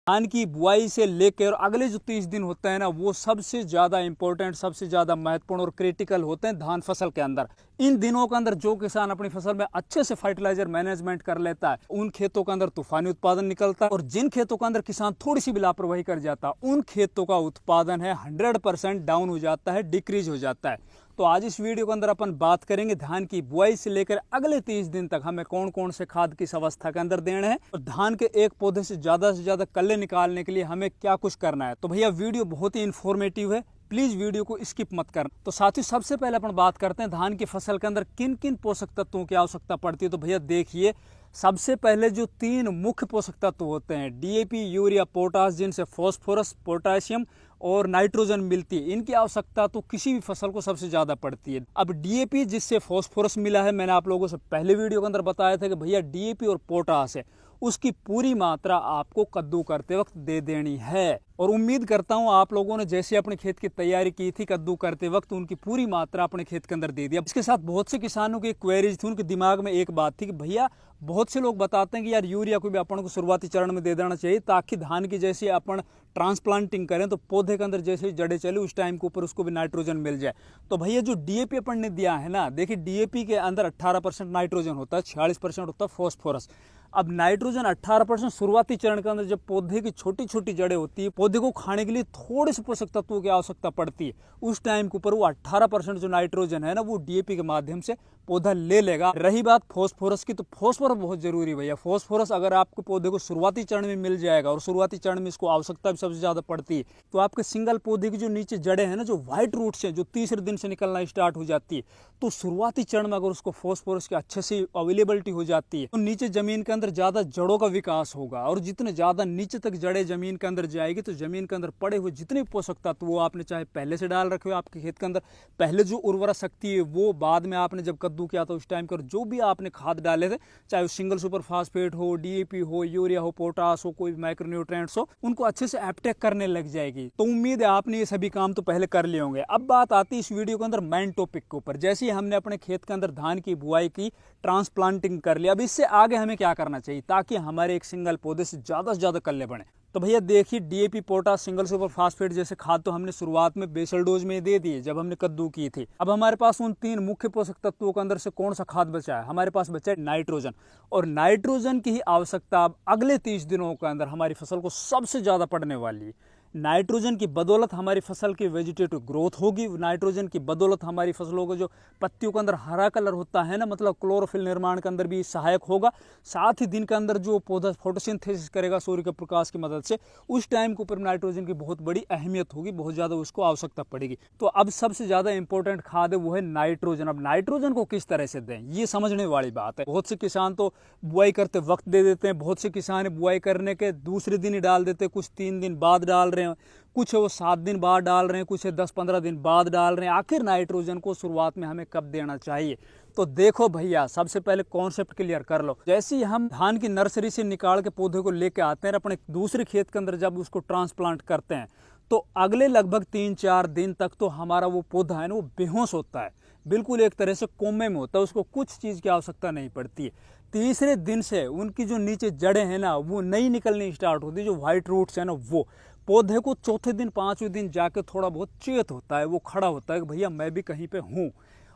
धान की बुआई से लेकर अगले जो 30 दिन होते हैं ना, वो सबसे ज़्यादा इंपॉर्टेंट, सबसे ज़्यादा महत्वपूर्ण और क्रिटिकल होते हैं धान फसल के अंदर। इन दिनों के अंदर जो किसान अपनी फसल में अच्छे से फर्टिलाइजर मैनेजमेंट कर लेता है, उन खेतों के अंदर तूफानी उत्पादन निकलता है। और जिन खेतों के अंदर किसान थोड़ी सी भी लापरवाही कर जाता है, उन खेतों का उत्पादन है 100% डाउन हो जाता है, डिक्रीज हो जाता है। तो आज इस वीडियो के अंदर अपन बात करेंगे धान की बुआई से लेकर अगले 30 दिन तक हमें कौन कौन से खाद किस अवस्था के अंदर देने हैं, और धान के एक पौधे से ज्यादा कल्ले निकालने के लिए हमें क्या कुछ करना है। तो भैया वीडियो बहुत ही इंफॉर्मेटिव है, प्लीज वीडियो को स्किप मत करना। तो साथियों, सबसे पहले अपन बात करते हैं धान की फसल के अंदर किन किन पोषक तत्वों की आवश्यकता पड़ती है। तो भैया देखिए, सबसे पहले जो 3 मुख्य पोषक तत्व होते हैं, डीएपी, यूरिया, पोटास, जिनसे फास्फोरस, पोटेशियम और नाइट्रोजन मिलती है, इनकी आवश्यकता तो किसी भी फसल को सबसे ज्यादा पड़ती है। अब डीएपी जिससे फास्फोरस मिला है, मैंने आप लोगों से पहले वीडियो के अंदर बताया था कि भैया डीएपी और पोटास है, उसकी पूरी मात्रा आपको कद्दू करते वक्त दे देनी है। और उम्मीद करता हूं आप लोगों ने जैसे अपने खेत की तैयारी की थी कद्दू करते वक्त, उनकी पूरी मात्रा अपने खेत के अंदर दे दिया। इसके साथ बहुत से किसानों की क्वेरीज थी, उनके दिमाग में एक बात थी कि भैया बहुत से लोग बताते हैं कि यार यूरिया को भी अपन को शुरुआती चरण में दे देना चाहिए, ताकि धान की जैसे अपन ट्रांसप्लांटिंग करें तो पौधे के अंदर जैसे जड़ें चले उस टाइम के ऊपर उसको भी नाइट्रोजन मिल जाए। तो भैया जो डीएपी अपन ने दिया है ना, देखिए डीएपी के अंदर 18% नाइट्रोजन होता है, 46% होता है फास्फोरस। अब नाइट्रोजन 18% शुरुआती चरण के अंदर जब पौधे की छोटी छोटी जड़ें होती है, पौधे को खाने के लिए थोड़े से पोषक तत्वों की आवश्यकता पड़ती है, उस टाइम के ऊपर वो 18% जो नाइट्रोजन है ना, वो डीएपी के माध्यम से पौधा ले लेगा। रही बात फास्फोरस की, तो फास्फोरस बहुत जरूरी है भैया। फास्फोरस अगर आपके पौधे को शुरुआती चरण में मिल जाएगा, और शुरुआती चरण में इसको आवश्यकता भी सबसे ज्यादा पड़ती है, तो आपके सिंगल पौधे की जो नीचे जड़ें हैं ना, जो व्हाइट रूट्स हैं, जो तीसरे दिन से निकलना स्टार्ट हो जाती है, तो शुरुआती चरण में अगर उसको फास्फोरस की अच्छे से अवेलेबिलिटी हो जाती है, तो नीचे जमीन के अंदर ज्यादा जड़ों का विकास होगा। और जितने ज्यादा नीचे तक जड़ें जमीन के अंदर जाएगी, तो जमीन के अंदर पड़े हुए जितने पोषक तत्व वो आपने चाहे पहले से डाल रखे हो आपके खेत के अंदर, पहले जो उर्वरा शक्ति है वो बाद में आपने जब कद्दू किया था उस टाइम पर जो भी आपने खाद डाले थे, चाहे वो सिंगल सुपर फास्फेट हो, डीएपी हो, यूरिया हो, पोटास हो, कोई माइक्रोन्यूट्रिएंट्स हो, उनको अच्छे से अपटेक करने लग जाएगी। तो उम्मीद है आपने ये सभी काम तो पहले कर लिए होंगे। अब बात आती है इस वीडियो के अंदर मेन टॉपिक के ऊपर। जैसे ही हमने अपने खेत के अंदर धान की बुआई की, ट्रांसप्लांटिंग कर लिया, अब इससे आगे हमें क्या करना चाहिए ताकि हमारे एक सिंगल पौधे से ज्यादा कल्ले बने। तो भैया देखिए, DAP, potash, single super phosphate जैसे खाद तो हमने शुरुआत में बेसल डोज में दे दिए जब हमने कद्दू की थी। अब हमारे पास उन 3 मुख्य पोषक तत्वों के अंदर से कौन सा खाद बचा है? हमारे पास बचा है नाइट्रोजन। और नाइट्रोजन की ही आवश्यकता अब अगले 30 दिनों के अंदर हमारी फसल को सबसे ज्यादा पड़ने वाली है। नाइट्रोजन की बदौलत हमारी फसल की वेजिटेटिव ग्रोथ होगी। नाइट्रोजन की बदौलत हमारी फसलों को जो पत्तियों के अंदर हरा कलर होता है ना, मतलब क्लोरोफिल निर्माण के अंदर भी सहायक होगा। साथ ही दिन के अंदर जो पौधा फोटोसिंथेसिस करेगा सूर्य के प्रकाश की मदद से, उस टाइम के ऊपर नाइट्रोजन की बहुत बड़ी अहमियत होगी, बहुत ज्यादा उसको आवश्यकता पड़ेगी। तो अब सबसे ज्यादा इंपॉर्टेंट खाद है वो है नाइट्रोजन। अब नाइट्रोजन को किस तरह से दें, ये समझने वाली बात है। बहुत से किसान तो बुआई करते वक्त दे देते हैं, बहुत से किसान बुआई करने के दूसरे दिन ही डाल देते हैं, कुछ 3 दिन बाद डाल रहे हैं, कुछ है वो 7 दिन बाद डाल रहे हैं, कुछ है 10-15 दिन बाद डाल रहे हैं। आखिर नाइट्रोजन को शुरुआत में हमें कब देना चाहिए? तो देखो भैया, सबसे पहले कॉन्सेप्ट क्लियर कर लो। जैसे ही हम धान की नर्सरी से निकाल के पौधे को लेके आते हैं अपने दूसरे खेत के अंदर, जब उसको ट्रांसप्लांट करते हैं, तो अगले लगभग 3-4 दिन तक तो हमारा वो पौधा है ना, वो बेहोश होता है, बिल्कुल एक तरह से कोमे में होता है, उसको कुछ चीज की आवश्यकता नहीं पड़ती है। तीसरे दिन से उनकी जो नीचे जड़ें हैं ना, वो नई निकलनी स्टार्ट होती है, जो व्हाइट रूट्स है ना, वो पौधे को चौथे दिन 5वें दिन जाके थोड़ा बहुत चेत होता है, वो खड़ा होता है कि भैया मैं भी कहीं पे हूँ।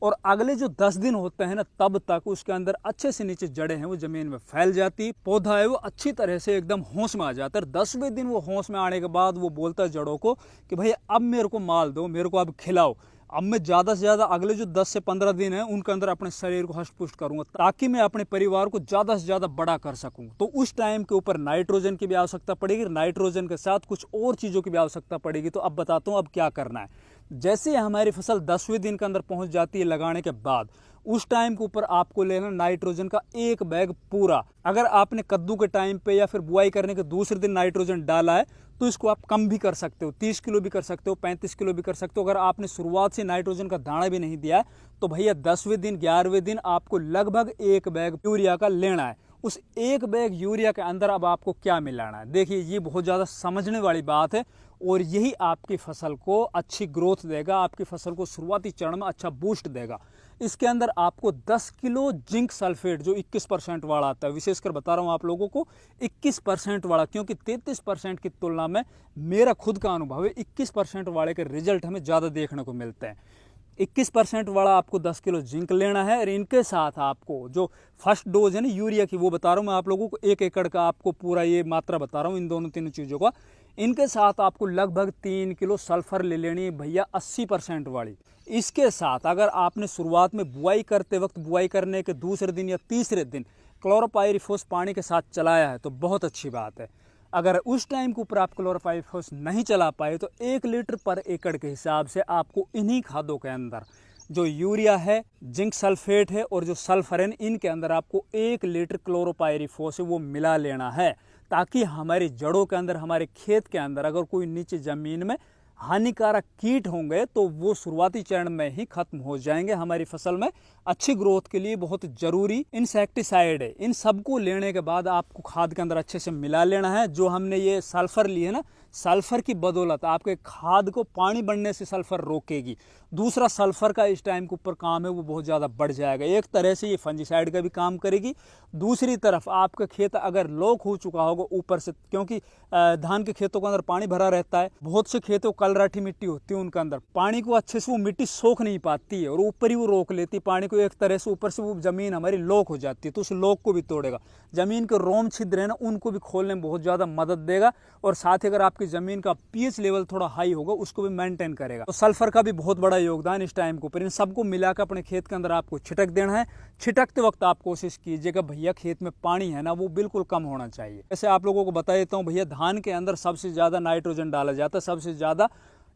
और अगले जो 10 दिन होते हैं ना, तब तक उसके अंदर अच्छे से नीचे जड़ें हैं वो जमीन में फैल जाती, पौधा है वो अच्छी तरह से एकदम होश में आ जाता है। 10वें दिन वो होश में आने के बाद वो बोलता है जड़ों को कि भैया अब मेरे को माल दो, मेरे को अब खिलाओ, अब मैं ज्यादा से ज्यादा अगले जो 10 से 15 दिन है उनके अंदर अपने शरीर को हष्ट पुष्ट करूंगा, ताकि मैं अपने परिवार को ज्यादा से ज्यादा बड़ा कर सकूं। तो उस टाइम के ऊपर नाइट्रोजन की भी आवश्यकता पड़ेगी, नाइट्रोजन के साथ कुछ और चीजों की भी आवश्यकता पड़ेगी। तो अब बताता हूं अब क्या करना है। जैसे ही हमारी फसल 10वें दिन के अंदर पहुंच जाती है लगाने के बाद, उस टाइम के ऊपर आपको लेना नाइट्रोजन का 1 बैग पूरा। अगर आपने कद्दू के टाइम पे या फिर बुआई करने के दूसरे दिन नाइट्रोजन डाला है, तो इसको आप कम भी कर सकते हो, 30 किलो भी कर सकते हो, 35 किलो भी कर सकते हो। अगर आपने शुरुआत से नाइट्रोजन का दाना भी नहीं दिया है, तो भैया 10वें दिन 11वें दिन आपको लगभग 1 बैग यूरिया का लेना है। उस 1 बैग यूरिया के अंदर अब आपको क्या मिलाना है? देखिए, ये बहुत ज़्यादा समझने वाली बात है, और यही आपकी फसल को अच्छी ग्रोथ देगा, आपकी फसल को शुरुआती चरण में अच्छा बूस्ट देगा। इसके अंदर आपको 10 किलो जिंक सल्फेट जो 21% वाला आता है, विशेषकर बता रहा हूँ आप लोगों को 21% वाला, क्योंकि 33% की तुलना में मेरा खुद का अनुभव है 21% वाले के रिजल्ट हमें ज़्यादा देखने को मिलते हैं। 21% वाला आपको 10 किलो जिंक लेना है और इनके साथ आपको जो फर्स्ट डोज है ना यूरिया की, वो बता रहा हूँ मैं आप लोगों को, 1 एकड़ का आपको पूरा ये मात्रा बता रहा हूँ इन दोनों तीनों चीज़ों का। इनके साथ आपको लगभग 3 किलो सल्फर ले लेनी है भैया 80% वाली। इसके साथ अगर आपने शुरुआत में बुआई करते वक्त, बुआई करने के दूसरे दिन या तीसरे दिन क्लोरोपाइरीफॉस पानी के साथ चलाया है तो बहुत अच्छी बात है। अगर उस टाइम के ऊपर आप क्लोरोपाइरीफॉस नहीं चला पाए तो 1 लीटर पर एकड़ के हिसाब से आपको इन्हीं खादों के अंदर जो यूरिया है, जिंक सल्फेट है और जो सल्फर है, इनके अंदर आपको 1 लीटर क्लोरोपाइरीफॉस वो मिला लेना है, ताकि हमारी जड़ों के अंदर, हमारे खेत के अंदर अगर कोई नीचे ज़मीन में हानिकारक कीट होंगे तो वो शुरुआती चरण में ही खत्म हो जाएंगे। हमारी फसल में अच्छी ग्रोथ के लिए बहुत जरूरी इंसेक्टिसाइड है। इन सबको लेने के बाद आपको खाद के अंदर अच्छे से मिला लेना है। जो हमने ये सल्फर लिए ना, सल्फर की बदौलत आपके खाद को पानी बढ़ने से सल्फर रोकेगी। दूसरा, सल्फर का इस टाइम के ऊपर काम है वो बहुत ज़्यादा बढ़ जाएगा। एक तरह से ये फंजीसाइड का भी काम करेगी। दूसरी तरफ आपका खेत अगर लॉक हो चुका होगा ऊपर से, क्योंकि धान के खेतों के अंदर पानी भरा रहता है, बहुत से खेतों कलराठी मिट्टी होती है, उनके अंदर पानी को अच्छे से वो मिट्टी सोख नहीं पाती है और ऊपर ही वो रोक लेती है पानी को। एक तरह से ऊपर से वो जमीन हमारी लॉक हो जाती है, तो उस लॉक को भी तोड़ेगा। जमीन के रोम छिद्र है ना, उनको भी खोलने में बहुत ज़्यादा मदद देगा और साथ ही अगर आपकी जमीन का पीएच लेवल थोड़ा हाई होगा उसको भी मेंटेन करेगा। तो सल्फर का भी बहुत बड़ा योगदान इस टाइम के ऊपर। इन सबको मिलाकर अपने खेत के अंदर आपको छिटक देना है। छिटकते वक्त आप कोशिश कीजिएगा भैया खेत में पानी है ना वो बिल्कुल कम होना चाहिए। ऐसे आप लोगों को बता देता हूँ भैया, धान के अंदर सबसे ज़्यादा नाइट्रोजन डाला जाता है, सबसे ज़्यादा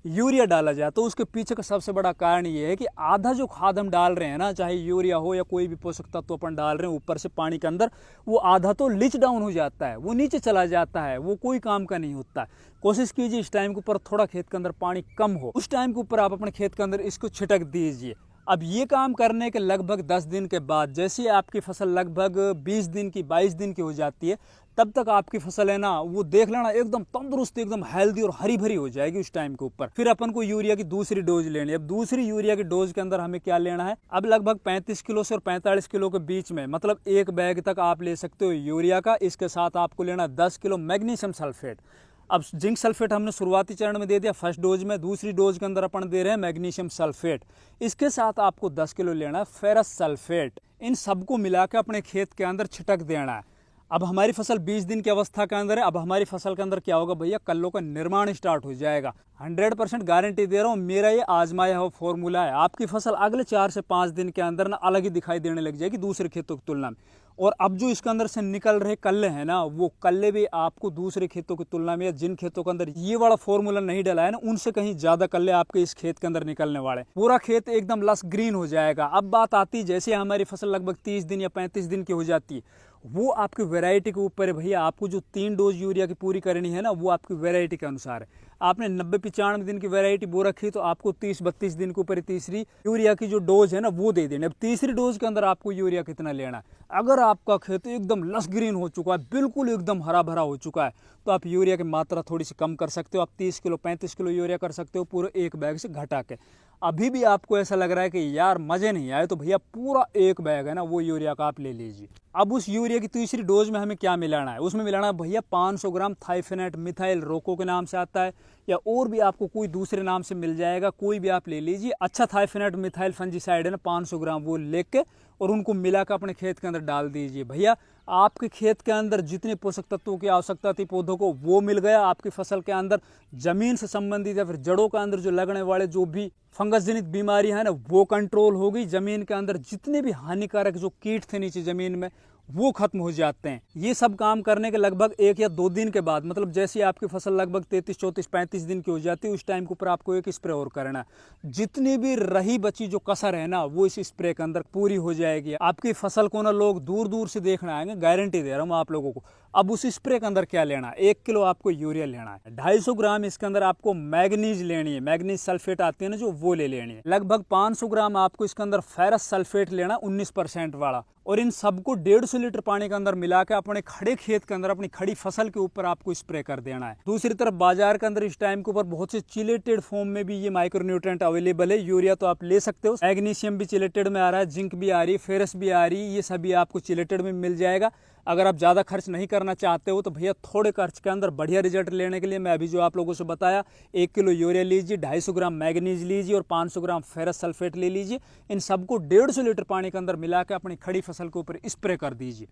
यूरिया डाला जाए, तो उसके पीछे का सबसे बड़ा कारण ये है कि आधा जो खाद हम डाल रहे हैं ना, चाहे यूरिया हो या कोई भी पोषक तत्व अपन डाल रहे हैं ऊपर से पानी के अंदर, वो आधा तो लीच डाउन हो जाता है, वो नीचे चला जाता है, वो कोई काम का नहीं होता है। कोशिश कीजिए इस टाइम के ऊपर थोड़ा खेत के अंदर पानी कम हो, उस टाइम के ऊपर आप अपने खेत के अंदर इसको छिटक दीजिए। अब ये काम करने के लगभग 10 दिन के बाद, जैसे आपकी फसल लगभग 20 दिन की, 22 दिन की हो जाती है, तब तक आपकी फसल है ना वो देख लेना एकदम तंदुरुस्त, एकदम हेल्दी और हरी भरी हो जाएगी उस टाइम के ऊपर। फिर अपन को यूरिया की दूसरी डोज लेनी है। अब दूसरी यूरिया की डोज के अंदर हमें क्या लेना है, अब लगभग 35 किलो से और 45 किलो के बीच में, मतलब 1 बैग तक आप ले सकते हो यूरिया का। इसके साथ आपको लेना 10 किलो मैग्नीशियम सल्फेट। अब जिंक सल्फेट हमने शुरुआती चरण में दे दिया फर्स्ट डोज में, दूसरी डोज के अंदर अपन दे रहे हैं मैग्नीशियम सल्फेट। इसके साथ आपको 10 किलो लेना है फेरस सल्फेट। इन सबको मिलाकर अपने खेत के अंदर छिटक देना है। अब हमारी फसल 20 दिन की अवस्था के अंदर है। अब हमारी फसल के अंदर क्या होगा भैया, कल्लों का निर्माण स्टार्ट हो जाएगा। 100% गारंटी दे रहा हूँ, मेरा ये आजमाया हुआ फॉर्मूला है। आपकी फसल अगले 4 से 5 दिन के अंदर ना अलग ही दिखाई देने लग जाएगी दूसरे खेतों की तुलना में। और अब जो इसके अंदर से निकल रहे कल्ले हैं ना, वो कल्ले भी आपको दूसरे खेतों की तुलना में, या जिन खेतों के अंदर ये वाला फॉर्मूला नहीं डला है ना, उनसे कहीं ज्यादा कल्ले आपके इस खेत के अंदर निकलने वाले। पूरा खेत एकदम लस ग्रीन हो जाएगा। अब बात आती है, जैसे हमारी फसल लगभग 30 दिन या 35 दिन की हो जाती है, वो आपकी वैरायटी के ऊपर है भैया। आपको जो 3 डोज यूरिया की पूरी करनी है ना, वो आपकी वैरायटी के अनुसार है। आपने 90-95 दिन की वैरायटी बो रखी तो आपको 30-32 दिन के ऊपर तीसरी यूरिया की जो डोज है ना वो दे देनी। अब तीसरी डोज के अंदर आपको यूरिया कितना लेना है, अगर आपका खेत एकदम लस ग्रीन हो चुका है, बिल्कुल एकदम हरा भरा हो चुका है, तो आप यूरिया की मात्रा थोड़ी सी कम कर सकते हो। आप 30 किलो 35 किलो यूरिया कर सकते हो पूरे 1 बैग से घटा के। अभी भी आपको ऐसा लग रहा है कि यार मजे नहीं आए, तो भैया पूरा 1 बैग है ना वो यूरिया का आप ले लीजिए। अब उस यूरिया की तीसरी डोज में हमें क्या मिलाना है, उसमें मिलाना है भैया 500 ग्राम थाइफेनेट मिथाइल रोको के नाम से आता है, या और भी आपको कोई दूसरे नाम से मिल जाएगा, कोई भी आप ले लीजिए। अच्छा थाइफेनेट मिथाइल फंजीसाइड है ना 500 ग्राम, वो लेके और उनको मिलाकर अपने खेत के अंदर डाल दीजिए। भैया आपके खेत के अंदर जितने पोषक तत्वों की आवश्यकता थी पौधों को, वो मिल गया। आपकी फसल के अंदर जमीन से संबंधित या फिर जड़ों के अंदर जो लगने वाले जो भी फंगस जनित बीमारी है ना, वो कंट्रोल हो गई। जमीन के अंदर जितने भी हानिकारक जो कीट थे नीचे जमीन में, वो खत्म हो जाते हैं। ये सब काम करने के लगभग 1 या 2 दिन के बाद, मतलब जैसे आपकी फसल लगभग 33, 34, 35 दिन की हो जाती है, उस टाइम के ऊपर आपको एक स्प्रे और करना है। जितनी भी रही बची जो कसर है ना, वो इस स्प्रे के अंदर पूरी हो जाएगी। आपकी फसल को ना लोग दूर दूर से देखने आएंगे, गारंटी दे रहा हूँ आप लोगों को। अब उस स्प्रे के अंदर क्या लेना है, 1 किलो आपको यूरिया लेना है, 250 ग्राम इसके अंदर आपको मैग्नीज लेनी है, मैग्नीज सल्फेट आती है ना जो, वो ले लेनी है। लगभग 500 ग्राम आपको इसके अंदर फेरस सल्फेट लेना 19% वाला, और इन सबको 150 लीटर पानी के अंदर मिला के अपने खड़े खेत के अंदर, अपनी खड़ी फसल के ऊपर आपको स्प्रे कर देना है। दूसरी तरफ बाजार के अंदर इस टाइम के ऊपर बहुत से चिलेटेड फॉर्म में भी ये माइक्रोन्यूट्रेंट अवेलेबल है। यूरिया तो आप ले सकते हो, मैग्नीशियम भी चिलेटेड में आ रहा है, जिंक भी आ रही है, फेरस भी आ रही है, ये सभी आपको चिलेटेड में मिल जाएगा। अगर आप ज़्यादा खर्च नहीं करना चाहते हो तो भैया थोड़े खर्च के अंदर बढ़िया रिजल्ट लेने के लिए मैं अभी जो आप लोगों से बताया, 1 किलो यूरिया लीजिए, 250 ग्राम मैग्नीज लीजिए और 500 ग्राम फेरस सल्फेट ले लीजिए। इन सबको 150 लीटर पानी के अंदर मिला के अपनी खड़ी फसल के ऊपर स्प्रे कर दीजिए।